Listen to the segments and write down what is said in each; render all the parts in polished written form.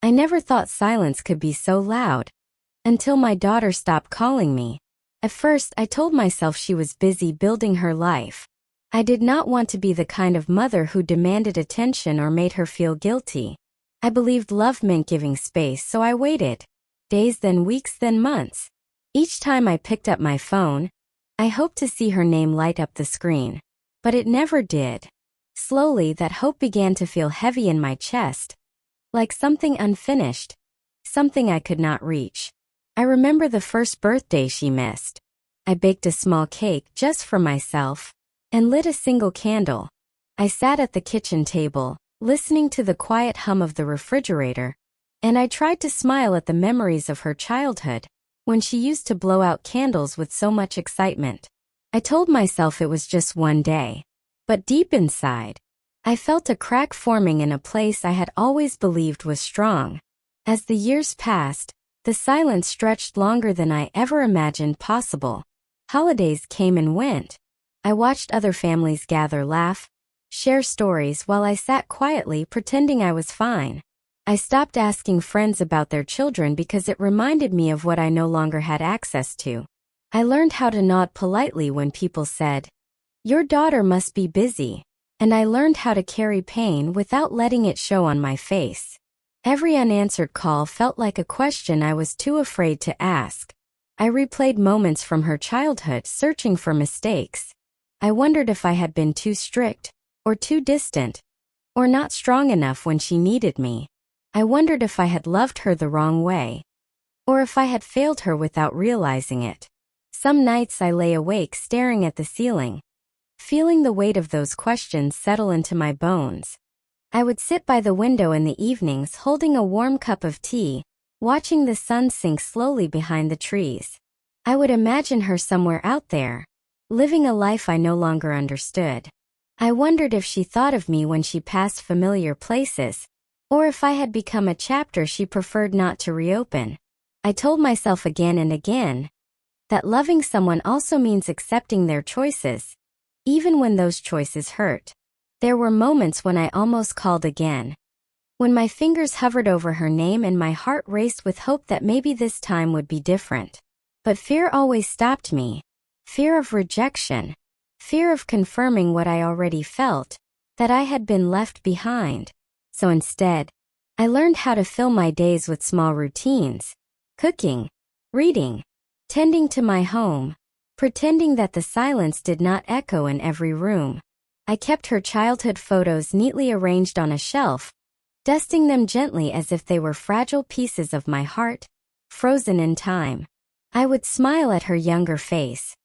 I never thought silence could be so loud. Until my daughter stopped calling me. At first, I told myself she was busy building her life. I did not want to be the kind of mother who demanded attention or made her feel guilty. I believed love meant giving space, so I waited. Days, then weeks, then months. Each time I picked up my phone, I hoped to see her name light up the screen. But it never did. Slowly, that hope began to feel heavy in my chest, like something unfinished, something I could not reach. I remember the first birthday she missed. I baked a small cake just for myself and lit a single candle. I sat at the kitchen table, listening to the quiet hum of the refrigerator, and I tried to smile at the memories of her childhood, when she used to blow out candles with so much excitement. I told myself it was just one day. But deep inside, I felt a crack forming in a place I had always believed was strong. As the years passed, the silence stretched longer than I ever imagined possible. Holidays came and went. I watched other families gather, laugh, share stories while I sat quietly pretending I was fine. I stopped asking friends about their children because it reminded me of what I no longer had access to. I learned how to nod politely when people said, "Your daughter must be busy," and I learned how to carry pain without letting it show on my face. Every unanswered call felt like a question I was too afraid to ask. I replayed moments from her childhood, searching for mistakes. I wondered if I had been too strict, or too distant, or not strong enough when she needed me. I wondered if I had loved her the wrong way, or if I had failed her without realizing it. Some nights I lay awake staring at the ceiling, feeling the weight of those questions settle into my bones. I would sit by the window in the evenings holding a warm cup of tea, watching the sun sink slowly behind the trees. I would imagine her somewhere out there, living a life I no longer understood. I wondered if she thought of me when she passed familiar places, or if I had become a chapter she preferred not to reopen. I told myself again and again that loving someone also means accepting their choices, even when those choices hurt. There were moments when I almost called again, when my fingers hovered over her name and my heart raced with hope that maybe this time would be different. But fear always stopped me. Fear of rejection. Fear of confirming what I already felt, that I had been left behind. So instead, I learned how to fill my days with small routines: cooking, reading, tending to my home, pretending that the silence did not echo in every room. I kept her childhood photos neatly arranged on a shelf, dusting them gently as if they were fragile pieces of my heart, frozen in time. I would smile at her younger face,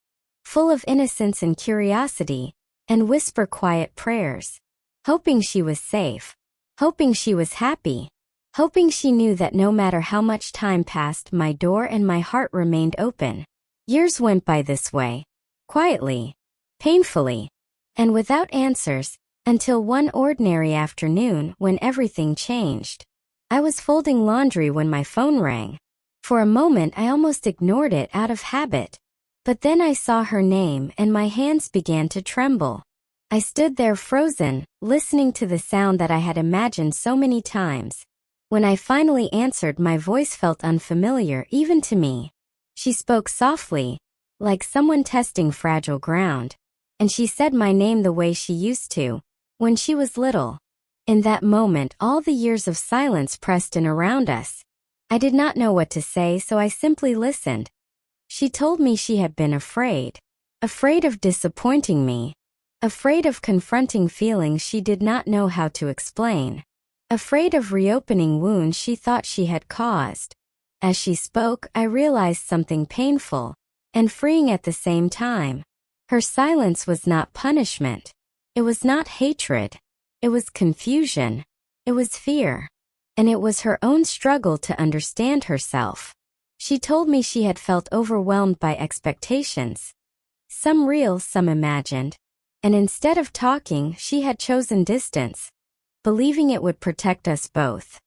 full of innocence and curiosity, and whisper quiet prayers, hoping she was safe, hoping she was happy, hoping she knew that no matter how much time passed, my door and my heart remained open. Years went by this way, quietly, painfully, and without answers, until one ordinary afternoon when everything changed. I was folding laundry when my phone rang. For a moment I almost ignored it out of habit. But then I saw her name and my hands began to tremble. I stood there frozen, listening to the sound that I had imagined so many times. When I finally answered, my voice felt unfamiliar even to me. She spoke softly, like someone testing fragile ground. And she said my name the way she used to, when she was little. In that moment, all the years of silence pressed in around us. I did not know what to say, so I simply listened. She told me she had been afraid. Afraid of disappointing me. Afraid of confronting feelings she did not know how to explain. Afraid of reopening wounds she thought she had caused. As she spoke, I realized something painful and freeing at the same time. Her silence was not punishment. It was not hatred. It was confusion. It was fear. And it was her own struggle to understand herself. She told me she had felt overwhelmed by expectations. Some real, some imagined. And instead of talking, she had chosen distance, believing it would protect us both.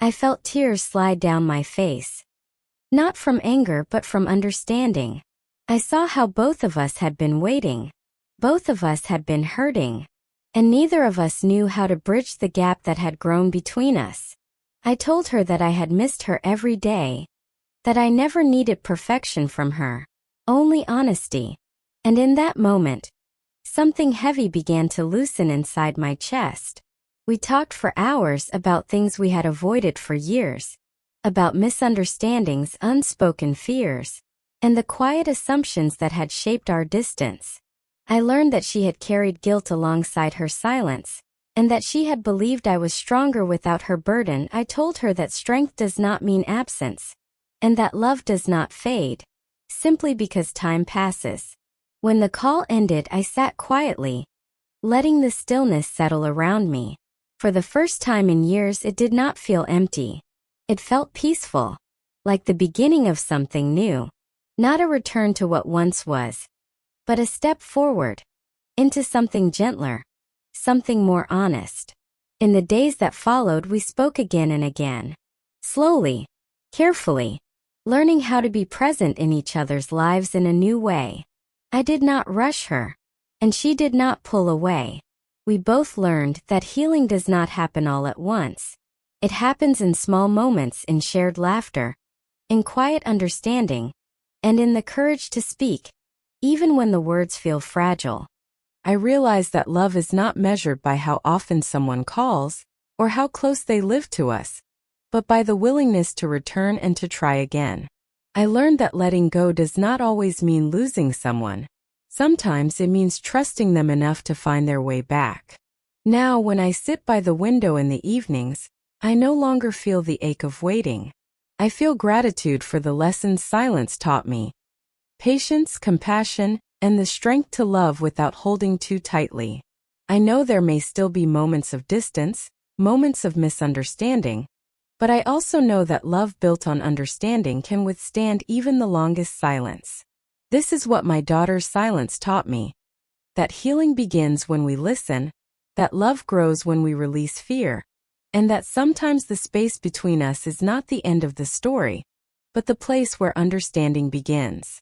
I felt tears slide down my face. Not from anger but from understanding. I saw how both of us had been waiting. Both of us had been hurting. And neither of us knew how to bridge the gap that had grown between us. I told her that I had missed her every day, that I never needed perfection from her, only honesty. And in that moment, something heavy began to loosen inside my chest. We talked for hours about things we had avoided for years, about misunderstandings, unspoken fears, and the quiet assumptions that had shaped our distance. I learned that she had carried guilt alongside her silence, and that she had believed I was stronger without her burden. I told her that strength does not mean absence, and that love does not fade, simply because time passes. When the call ended, I sat quietly, letting the stillness settle around me. For the first time in years, it did not feel empty. It felt peaceful, like the beginning of something new. Not a return to what once was, but a step forward, into something gentler, something more honest. In the days that followed, we spoke again and again. Slowly, carefully, learning how to be present in each other's lives in a new way. I did not rush her, and she did not pull away. We both learned that healing does not happen all at once. It happens in small moments, in shared laughter, in quiet understanding, and in the courage to speak, even when the words feel fragile. I realize that love is not measured by how often someone calls or how close they live to us, but by the willingness to return and to try again. I learned that letting go does not always mean losing someone. Sometimes it means trusting them enough to find their way back. Now, when I sit by the window in the evenings, I no longer feel the ache of waiting. I feel gratitude for the lessons silence taught me. Patience, compassion, and the strength to love without holding too tightly. I know there may still be moments of distance, moments of misunderstanding, but I also know that love built on understanding can withstand even the longest silence. This is what my daughter's silence taught me: that healing begins when we listen, that love grows when we release fear, and that sometimes the space between us is not the end of the story, but the place where understanding begins.